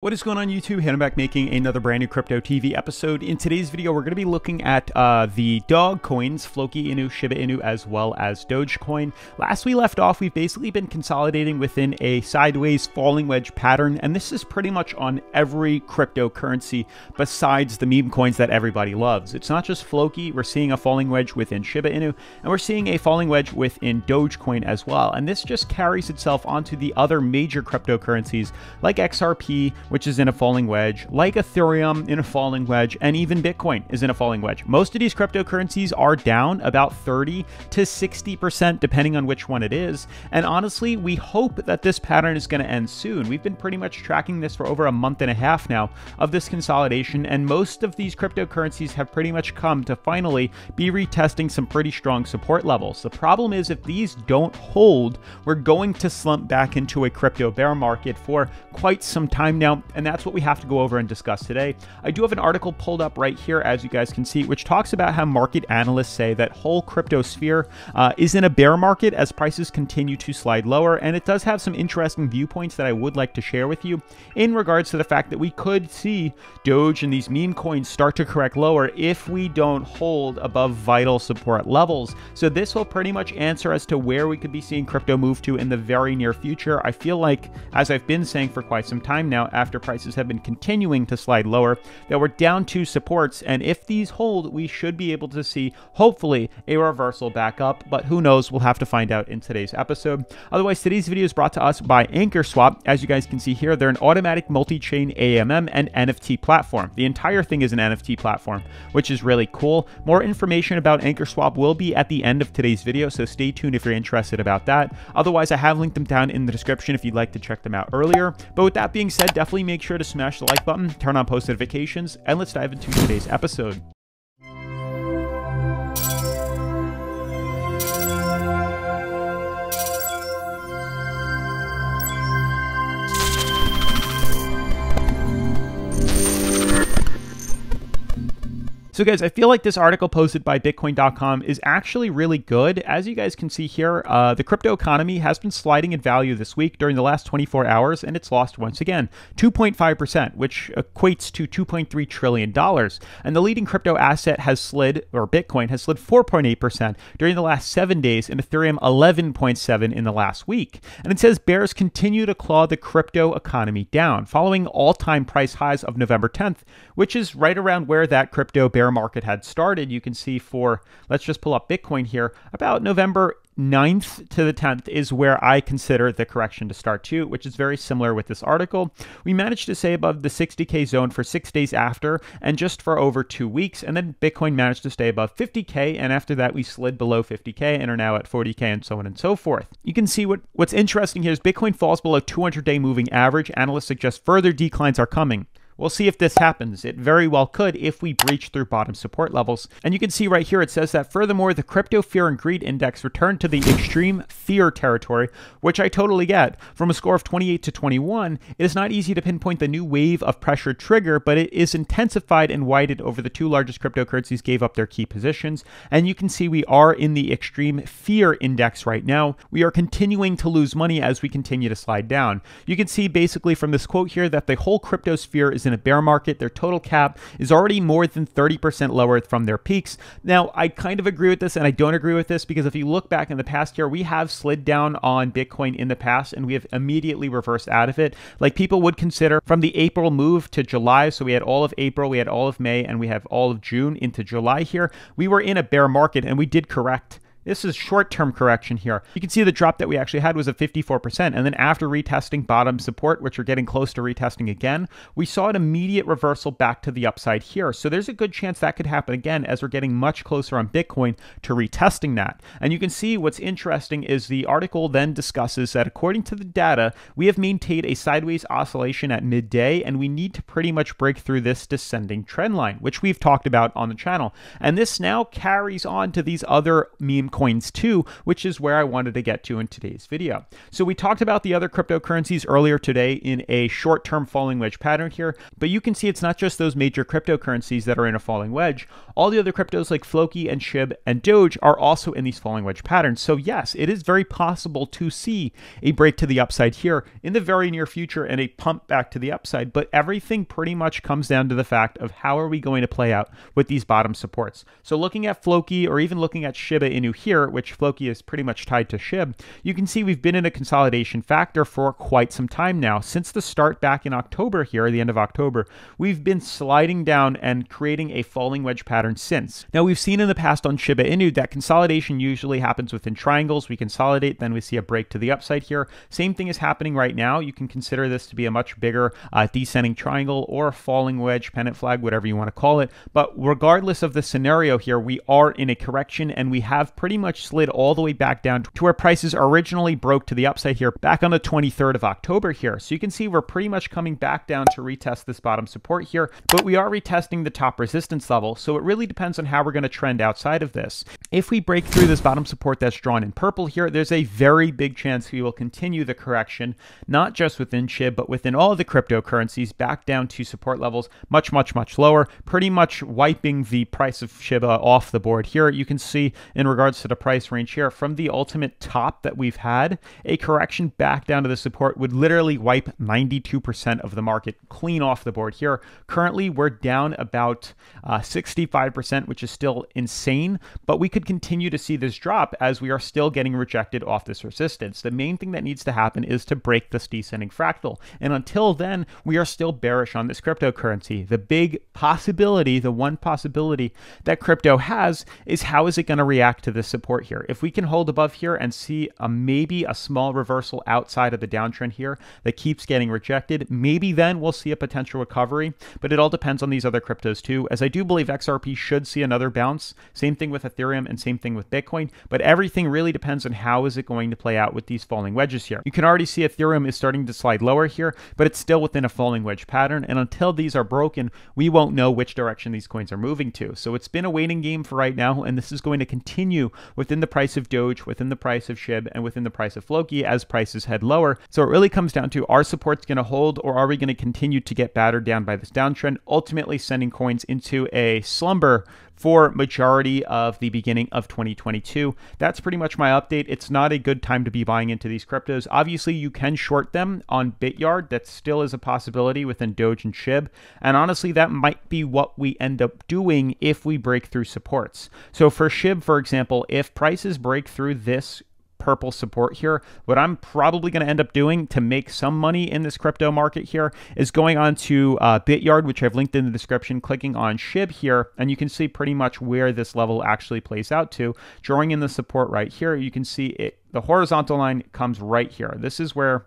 What is going on YouTube? Hannah back making another brand new Crypto TV episode. In today's video, we're going to be looking at the dog coins, Floki Inu, Shiba Inu, as well as Dogecoin. Last we left off, we've basically been consolidating within a sideways falling wedge pattern, and this is pretty much on every cryptocurrency besides the meme coins that everybody loves. It's not just Floki, we're seeing a falling wedge within Shiba Inu, and we're seeing a falling wedge within Dogecoin as well. And this just carries itself onto the other major cryptocurrencies like XRP, which is in a falling wedge, like Ethereum in a falling wedge, and even Bitcoin is in a falling wedge. Most of these cryptocurrencies are down about 30 to 60% depending on which one it is. And honestly, we hope that this pattern is going to end soon. We've been pretty much tracking this for over a month and a half now of this consolidation, and most of these cryptocurrencies have pretty much come to finally be retesting some pretty strong support levels. The problem is if these don't hold, we're going to slump back into a crypto bear market for quite some time now, and that's what we have to go over and discuss today. I do have an article pulled up right here, as you guys can see, which talks about how market analysts say that whole crypto sphere is in a bear market as prices continue to slide lower, and it does have some interesting viewpoints that I would like to share with you in regards to the fact that we could see Doge and these meme coins start to correct lower if we don't hold above vital support levels. So this will pretty much answer as to where we could be seeing crypto move to in the very near future. I feel like, as I've been saying for quite some time now, after prices have been continuing to slide lower, that we're down to supports, and if these hold, we should be able to see hopefully a reversal back up, but who knows? We'll have to find out in today's episode. Otherwise, today's video is brought to us by ANCHORSWAP. As you guys can see here, they're an automatic multi-chain AMM and NFT platform. The entire thing is an NFT platform, which is really cool. More information about ANCHORSWAP will be at the end of today's video, so stay tuned if you're interested about that. Otherwise, I have linked them down in the description if you'd like to check them out earlier. But with that being said, definitely make sure to smash the like button, turn on post notifications, and let's dive into today's episode. So guys, I feel like this article posted by Bitcoin.com is actually really good. As you guys can see here, the crypto economy has been sliding in value this week during the last 24 hours, and it's lost once again 2.5%, which equates to $2.3 trillion. And the leading crypto asset has slid, or Bitcoin has slid 4.8% during the last 7 days, and Ethereum 11.7% in the last week. And it says bears continue to claw the crypto economy down, following all-time price highs of November 10th, which is right around where that crypto bear market had started. You can see for, let's just pull up Bitcoin here, about November 9th to the 10th is where I consider the correction to start too, which is very similar with this article. We managed to stay above the 60K zone for 6 days after, and just for over 2 weeks, and then Bitcoin managed to stay above 50K, and after that we slid below 50K and are now at 40K, and so on and so forth. You can see what's interesting here is Bitcoin falls below 200-day moving average. Analysts suggest further declines are coming. We'll see if this happens. It very well could if we breach through bottom support levels. And you can see right here, it says that furthermore, the crypto fear and greed index returned to the extreme fear territory, which I totally get. From a score of 28 to 21, it is not easy to pinpoint the new wave of pressure trigger, but it is intensified and widened over the two largest cryptocurrencies gave up their key positions. And you can see we are in the extreme fear index right now. We are continuing to lose money as we continue to slide down. You can see basically from this quote here that the whole crypto sphere is in a bear market. Their total cap is already more than 30% lower from their peaks. Now, I kind of agree with this and I don't agree with this, because if you look back in the past year, we have slid down on Bitcoin in the past and we have immediately reversed out of it. Like people would consider from the April move to July, so we had all of April, we had all of May, and we have all of June into July here. We were in a bear market and we did correct. This is short-term correction here. You can see the drop that we actually had was of 54%. And then after retesting bottom support, which are getting close to retesting again, we saw an immediate reversal back to the upside here. So there's a good chance that could happen again as we're getting much closer on Bitcoin to retesting that. And you can see what's interesting is the article then discusses that according to the data, we have maintained a sideways oscillation at midday, and we need to pretty much break through this descending trend line, which we've talked about on the channel. And this now carries on to these other meme coins too, which is where I wanted to get to in today's video. So we talked about the other cryptocurrencies earlier today in a short-term falling wedge pattern here, but you can see it's not just those major cryptocurrencies that are in a falling wedge. All the other cryptos like Floki and Shib and Doge are also in these falling wedge patterns. So yes, it is very possible to see a break to the upside here in the very near future and a pump back to the upside, but everything pretty much comes down to the fact of how are we going to play out with these bottom supports. So looking at Floki or even looking at Shiba Inu here, which Floki is pretty much tied to Shib, you can see we've been in a consolidation factor for quite some time now. Since the start back in October here, the end of October, we've been sliding down and creating a falling wedge pattern since. Now we've seen in the past on Shiba Inu that consolidation usually happens within triangles. We consolidate, then we see a break to the upside here. Same thing is happening right now. You can consider this to be a much bigger descending triangle or a falling wedge, pennant flag, whatever you want to call it. But regardless of the scenario here, we are in a correction and we have pretty much slid all the way back down to where prices originally broke to the upside here back on the 23rd of October here. So you can see we're pretty much coming back down to retest this bottom support here, but we are retesting the top resistance level. So it really depends on how we're going to trend outside of this. If we break through this bottom support that's drawn in purple here, there's a very big chance we will continue the correction, not just within SHIB, but within all of the cryptocurrencies back down to support levels much lower, pretty much wiping the price of Shiba off the board here. You can see in regards to the price range here, from the ultimate top that we've had, a correction back down to the support would literally wipe 92% of the market clean off the board here. Currently, we're down about 65%, which is still insane, but we could continue to see this drop as we are still getting rejected off this resistance. The main thing that needs to happen is to break this descending fractal. And until then, we are still bearish on this cryptocurrency. The big possibility, the one possibility that crypto has is how is it going to react to this support here? If we can hold above here and see maybe a small reversal outside of the downtrend here that keeps getting rejected, maybe then we'll see a potential recovery, but it all depends on these other cryptos too, as I do believe XRP should see another bounce. Same thing with Ethereum and same thing with Bitcoin, but everything really depends on how is it going to play out with these falling wedges here. You can already see Ethereum is starting to slide lower here, but it's still within a falling wedge pattern, and until these are broken, we won't know which direction these coins are moving to. So it's been a waiting game for right now, and this is going to continue within the price of Doge, within the price of SHIB, and within the price of Floki as prices head lower. So it really comes down to, are supports going to hold, or are we going to continue to get battered down by this downtrend, ultimately sending coins into a slumber for majority of the beginning of 2022. That's pretty much my update. It's not a good time to be buying into these cryptos. Obviously, you can short them on Bityard. That still is a possibility within Doge and SHIB. And honestly, that might be what we end up doing if we break through supports. So for SHIB, for example, if prices break through this purple support here, what I'm probably going to end up doing to make some money in this crypto market here is going on to Bityard, which I've linked in the description, clicking on SHIB here, and you can see pretty much where this level actually plays out to. Drawing in the support right here, you can see it, the horizontal line comes right here. This is where,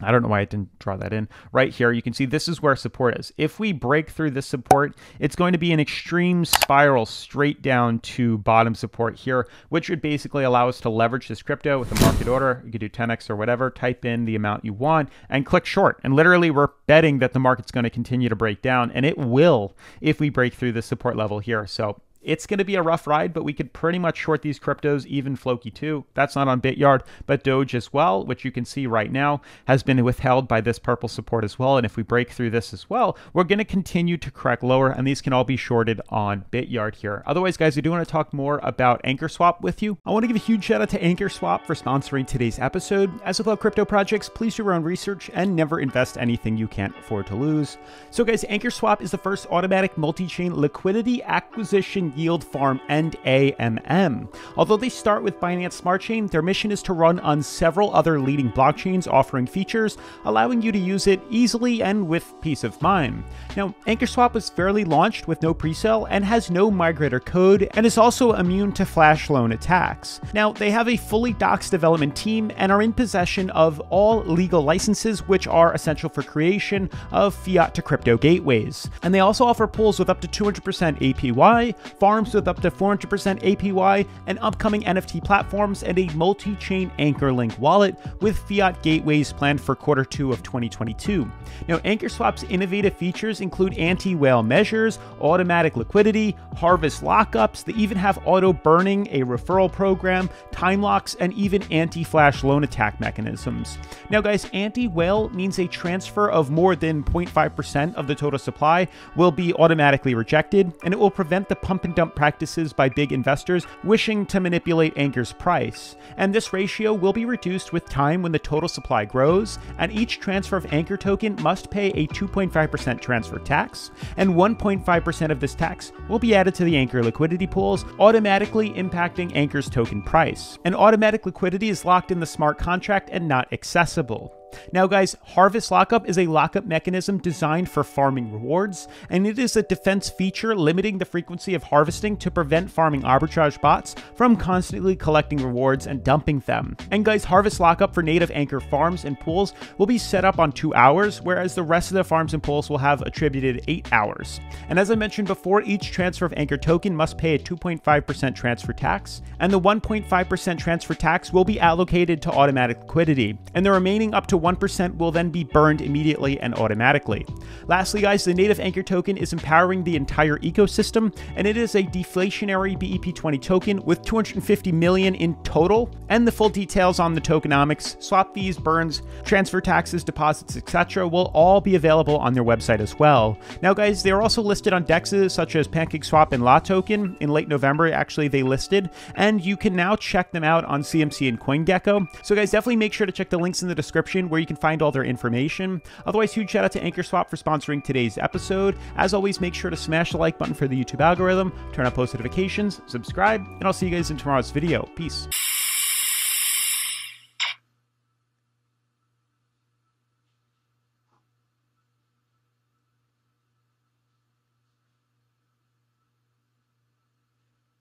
I don't know why I didn't draw that in. Right here, you can see this is where support is. If we break through this support, it's going to be an extreme spiral straight down to bottom support here, which would basically allow us to leverage this crypto with a market order. You could do 10x or whatever, type in the amount you want, and click short. And literally, we're betting that the market's going to continue to break down, and it will if we break through this support level here. So it's going to be a rough ride, but we could pretty much short these cryptos, even Floki too. That's not on Bityard, but Doge as well, which you can see right now has been withheld by this purple support as well. And if we break through this as well, we're going to continue to correct lower, and these can all be shorted on Bityard here. Otherwise, guys, I do want to talk more about ANCHORSWAP with you. I want to give a huge shout out to ANCHORSWAP for sponsoring today's episode. As with all crypto projects, please do your own research and never invest anything you can't afford to lose. So guys, ANCHORSWAP is the first automatic multi-chain liquidity acquisition yield farm and AMM. Although they start with Binance Smart Chain, their mission is to run on several other leading blockchains offering features, allowing you to use it easily and with peace of mind. Now, ANCHORSWAP was fairly launched with no pre-sale and has no migrator code, and is also immune to flash loan attacks. Now, they have a fully doxed development team and are in possession of all legal licenses, which are essential for creation of fiat to crypto gateways. And they also offer pools with up to 200% APY, farms with up to 400% APY, and upcoming NFT platforms, and a multi-chain AnchorLink wallet with fiat gateways planned for Q2 of 2022. Now, ANCHORSWAP's innovative features include anti-whale measures, automatic liquidity, harvest lockups. They even have auto burning, a referral program, time locks, and even anti-flash loan attack mechanisms. Now guys, anti-whale means a transfer of more than 0.5% of the total supply will be automatically rejected, and it will prevent the pump and dump practices by big investors wishing to manipulate Anchor's price. And this ratio will be reduced with time when the total supply grows, and each transfer of Anchor token must pay a 2.5% transfer tax, and 1.5% of this tax will be added to the Anchor liquidity pools, automatically impacting Anchor's token price. And automatic liquidity is locked in the smart contract and not accessible. Now guys, Harvest Lockup is a lockup mechanism designed for farming rewards, and it is a defense feature limiting the frequency of harvesting to prevent farming arbitrage bots from constantly collecting rewards and dumping them. And guys, Harvest Lockup for native Anchor farms and pools will be set up on 2 hours, whereas the rest of the farms and pools will have attributed 8 hours. And as I mentioned before, each transfer of Anchor token must pay a 2.5% transfer tax, and the 1.5% transfer tax will be allocated to automatic liquidity, and the remaining up to 1% will then be burned immediately and automatically. Lastly guys, the native Anchor token is empowering the entire ecosystem, and it is a deflationary BEP20 token with 250 million in total, and the full details on the tokenomics, swap fees, burns, transfer taxes, deposits, etc. will all be available on their website as well. Now guys, they are also listed on dexes such as PancakeSwap and La Token. In late November, actually, they listed, and you can now check them out on CMC and CoinGecko. So guys, definitely make sure to check the links in the description where you can find all their information. Otherwise, huge shout out to ANCHORSWAP for sponsoring today's episode. As always, make sure to smash the like button for the YouTube algorithm, turn on post notifications, subscribe, and I'll see you guys in tomorrow's video. Peace.